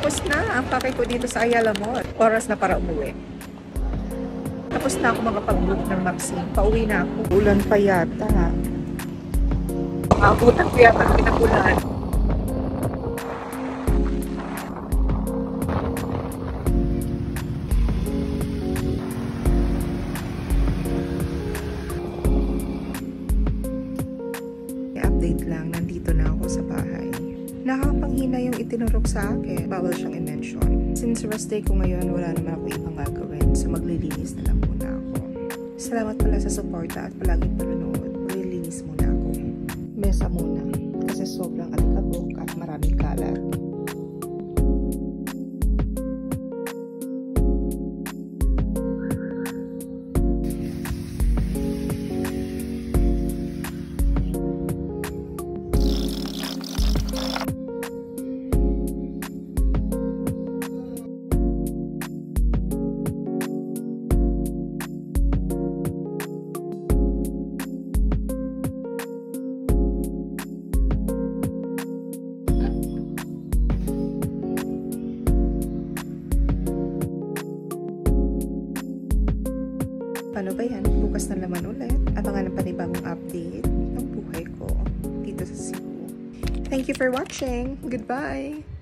Tapos na ang pake ko dito sa Ayala Mall. Oras na para umuwi. Tapos na ako makapag-book ng vaccine. Pauwi na ako. Ulan pa yata. Abutan ko yata ang pinagulan. Update lang, nandito na ako sa bahay. Nakapanghina yung itinurok sa akin. Bawal siyang i-mention. Since rest day ko ngayon, wala naman ako ibang gagawin. So maglilinis na lang muna ako. Salamat pala sa suporta at palaging panonood. Maglilinis muna ako. Mesa muna. Kasi sobrang alikabok at maraming kalat. Paano ba yan? Bukas na naman ulit. Abangan ang panibagong update ng buhay ko dito sa Cebu. Thank you for watching. Goodbye!